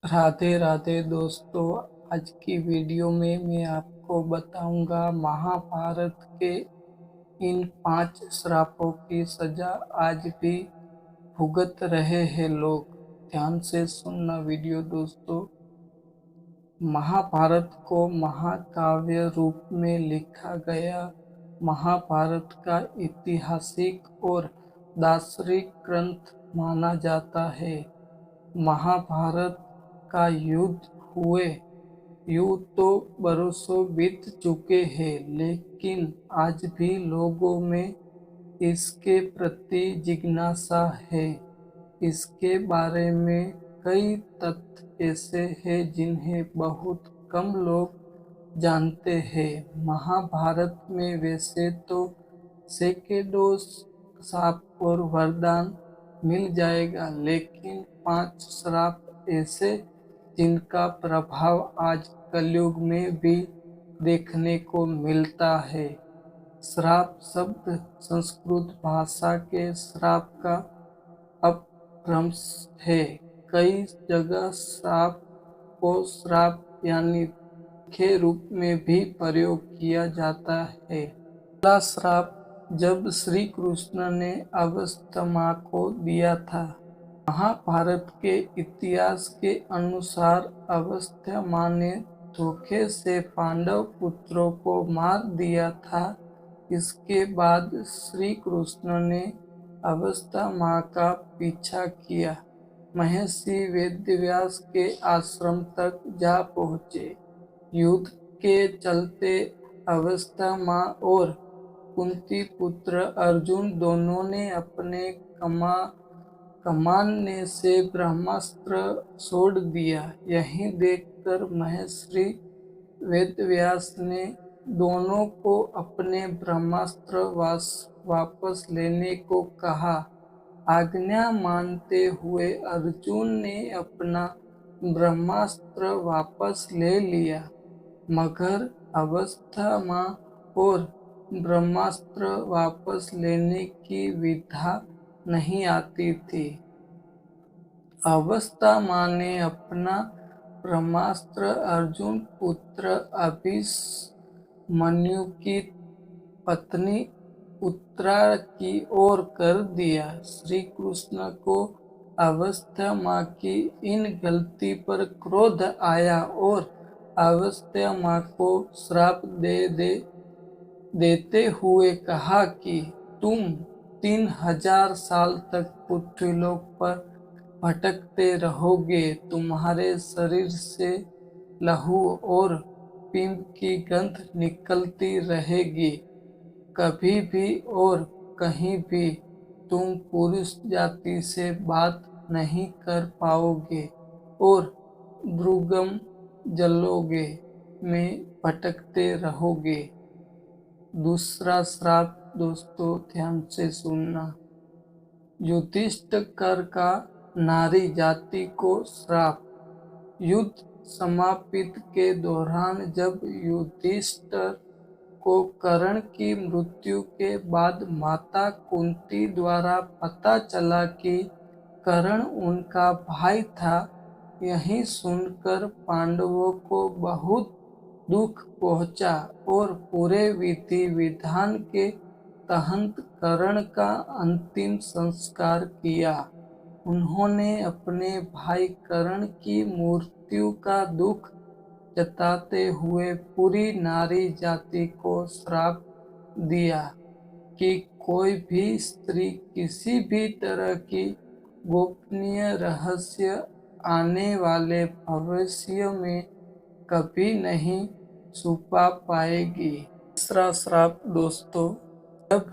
राधे राधे दोस्तों। आज की वीडियो में मैं आपको बताऊंगा महाभारत के इन 5 श्रापों की सजा आज भी भुगत रहे हैं लोग। ध्यान से सुनना वीडियो दोस्तों। महाभारत को महाकाव्य रूप में लिखा गया महाभारत का ऐतिहासिक और दार्शनिक ग्रंथ माना जाता है। महाभारत का युद्ध हुए यूं तो बरसों बीत चुके हैं, लेकिन आज भी लोगों में इसके प्रति जिज्ञासा है। इसके बारे में कई तथ्य ऐसे हैं जिन्हें बहुत कम लोग जानते हैं। महाभारत में वैसे तो सैकड़ों शाप और वरदान मिल जाएगा, लेकिन 5 श्राप ऐसे जिनका प्रभाव आज कलयुग में भी देखने को मिलता है। श्राप शब्द संस्कृत भाषा के श्राप का अपभ्रंश है। कई जगह श्राप को श्राप यानी के रूप में भी प्रयोग किया जाता है। पहला श्राप जब श्री कृष्ण ने अश्वत्थामा को दिया था। महाभारत के इतिहास के अनुसार अश्वत्थामा ने धोखे से पांडव पुत्रों को मार दिया था। इसके बाद श्री कृष्ण ने अश्वत्थामा का पीछा किया, महर्षि वेदव्यास के आश्रम तक जा पहुँचे। युद्ध के चलते अश्वत्थामा और कुंती पुत्र अर्जुन दोनों ने अपने कमाने से ब्रह्मास्त्र छोड़ दिया। यही देखकर महर्षि वेदव्यास ने दोनों को अपने ब्रह्मास्त्र वापस लेने को कहा। आज्ञा मानते हुए अर्जुन ने अपना ब्रह्मास्त्र वापस ले लिया, मगर अश्वत्थामा और ब्रह्मास्त्र वापस लेने की विधा नहीं आती थी। अश्वत्थामा ने अपना ब्रह्मास्त्र अर्जुन पुत्र अभिमन्यु की पत्नी उत्तरा की ओर कर दिया। श्री कृष्ण को अश्वत्थामा की इन गलती पर क्रोध आया और अश्वत्थामा को श्राप देते हुए कहा कि तुम 3000 साल तक पृथ्वीलोक पर भटकते रहोगे। तुम्हारे शरीर से लहू और पिंड की गंध निकलती रहेगी। कभी भी और कहीं भी तुम पुरुष जाति से बात नहीं कर पाओगे और दुर्गम जलोगे में भटकते रहोगे। दूसरा श्राप दोस्तों ध्यान से सुनना। युधिष्ठिर का नारी जाति को श्राप। युद्ध समाप्ति के दौरान जब युधिष्ठिर को कर्ण की मृत्यु के बाद माता कुंती द्वारा पता चला कि कर्ण उनका भाई था, यही सुनकर पांडवों को बहुत दुख पहुंचा और पूरे विधि विधान के तहत कर्ण का अंतिम संस्कार किया। उन्होंने अपने भाई कर्ण की मृत्यु का दुख जताते हुए पूरी नारी जाति को श्राप दिया कि कोई भी स्त्री किसी भी तरह की गोपनीय रहस्य आने वाले भविष्य में कभी नहीं छुपा पाएगी। तीसरा श्राप दोस्तों, जब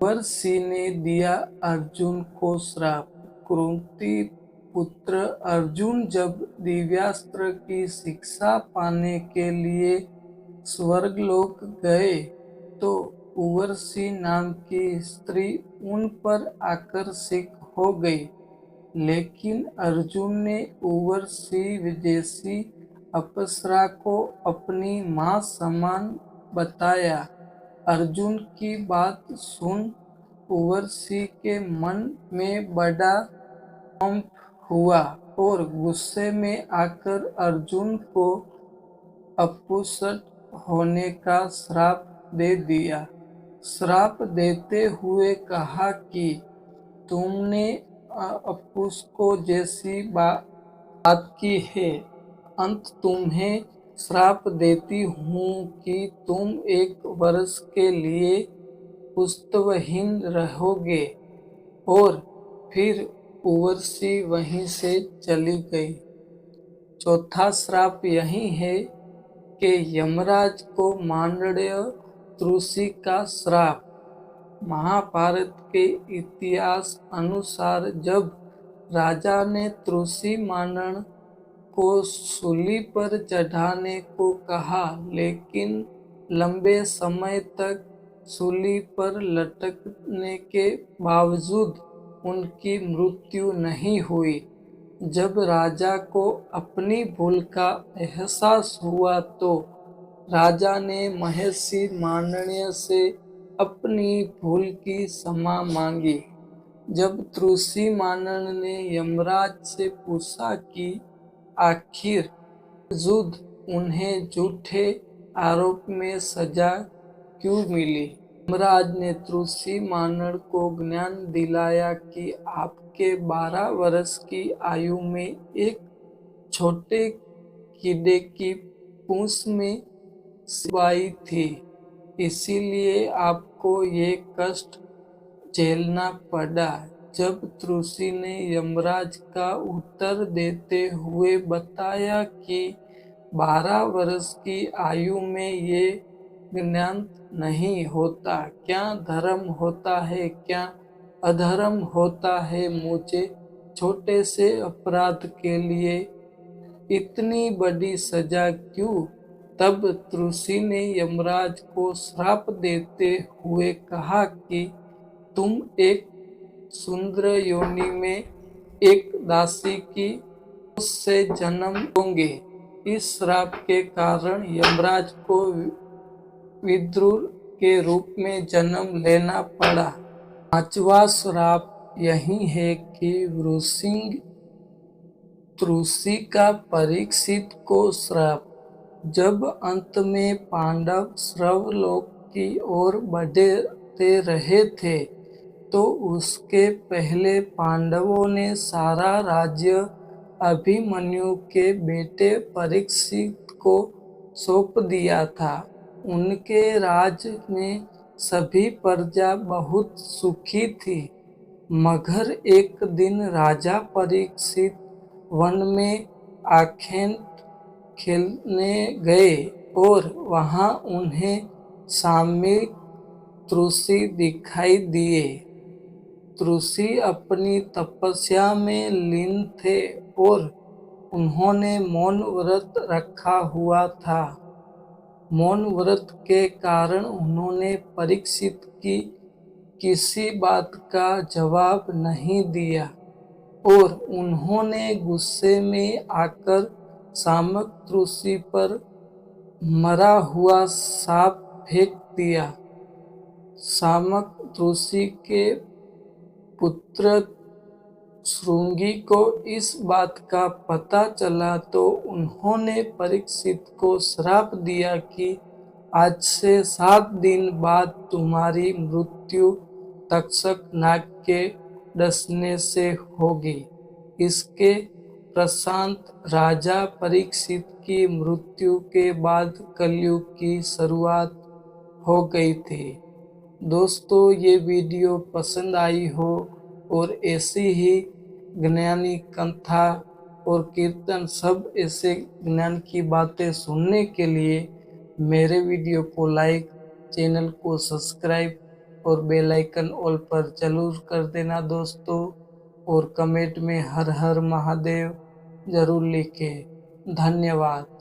उर्वशी ने दिया अर्जुन को श्राप। कुंती पुत्र अर्जुन जब दिव्यास्त्र की शिक्षा पाने के लिए स्वर्गलोक गए तो उर्वशी नाम की स्त्री उन पर आकर्षित हो गई, लेकिन अर्जुन ने उर्वशी जैसी अप्सरा को अपनी मां समान बताया। अर्जुन की बात सुन उर्वशी के मन में बड़ा कंप हुआ और गुस्से में आकर अर्जुन को अपसट होने का श्राप दे दिया। श्राप देते हुए कहा कि तुमने अपसको जैसी बात की है, अंत तुम्हें श्राप देती हूँ कि तुम 1 वर्ष के लिए पुत्रहीन रहोगे। और फिर उर्वशी वहीं से चली गई। चौथा श्राप यही है कि यमराज को मांडव्य ऋषि का श्राप। महाभारत के इतिहास अनुसार जब राजा ने ऋषि मानन को सूली पर चढ़ाने को कहा, लेकिन लंबे समय तक सूली पर लटकने के बावजूद उनकी मृत्यु नहीं हुई। जब राजा को अपनी भूल का एहसास हुआ तो राजा ने महर्षि मांडव्य से अपनी भूल की क्षमा मांगी। जब ऋषि मानन ने यमराज से पूछा कि आखिर बावजूद उन्हें झूठे आरोप में सजा क्यों मिली, यमराज ने ऋषि मानन को ज्ञान दिलाया कि आपके 12 वर्ष की आयु में एक छोटे कीड़े की पूंछ में सिवाई थी, इसीलिए आपको ये कष्ट झेलना पड़ा। जब ऋषि ने यमराज का उत्तर देते हुए बताया कि 12 वर्ष की आयु में ये ज्ञान नहीं होता, क्या धर्म होता है, क्या अधर्म होता है, मुझे छोटे से अपराध के लिए इतनी बड़ी सजा क्यों? तब ऋषि ने यमराज को श्राप देते हुए कहा कि तुम एक सुंदर योनि में एक दासी की कुश से जन्म लोगे। इस श्राप के कारण यमराज को विद्रुर के रूप में जन्म लेना पड़ा। 5वां श्राप यही है कि वृश्चिक ऋषि का परीक्षित को श्राप। जब अंत में पांडव स्वर्गलोक की ओर बढ़ते रहे थे तो उसके पहले पांडवों ने सारा राज्य अभिमन्यु के बेटे परीक्षित को सौंप दिया था। उनके राज में सभी प्रजा बहुत सुखी थी, मगर एक दिन राजा परीक्षित वन में आखेट खेलने गए और वहां उन्हें सामयिक ऋषि दिखाई दिए। ऋषि अपनी तपस्या में लीन थे और उन्होंने मौन व्रत रखा हुआ था। मौन व्रत के कारण उन्होंने परीक्षित की किसी बात का जवाब नहीं दिया और उन्होंने गुस्से में आकर शामक ऋषि पर मरा हुआ सांप फेंक दिया। शामक ऋषि के पुत्र श्रृंगी को इस बात का पता चला तो उन्होंने परीक्षित को श्राप दिया कि आज से 7 दिन बाद तुम्हारी मृत्यु तक्षक नाग के डसने से होगी। इसके पश्चात राजा परीक्षित की मृत्यु के बाद कलयुग की शुरुआत हो गई थी। दोस्तों, ये वीडियो पसंद आई हो और ऐसी ही ज्ञानी कथा और कीर्तन सब ऐसे ज्ञान की बातें सुनने के लिए मेरे वीडियो को लाइक, चैनल को सब्सक्राइब और बेल आइकन ऑल पर जरूर कर देना दोस्तों। और कमेंट में हर हर महादेव जरूर लिखें। धन्यवाद।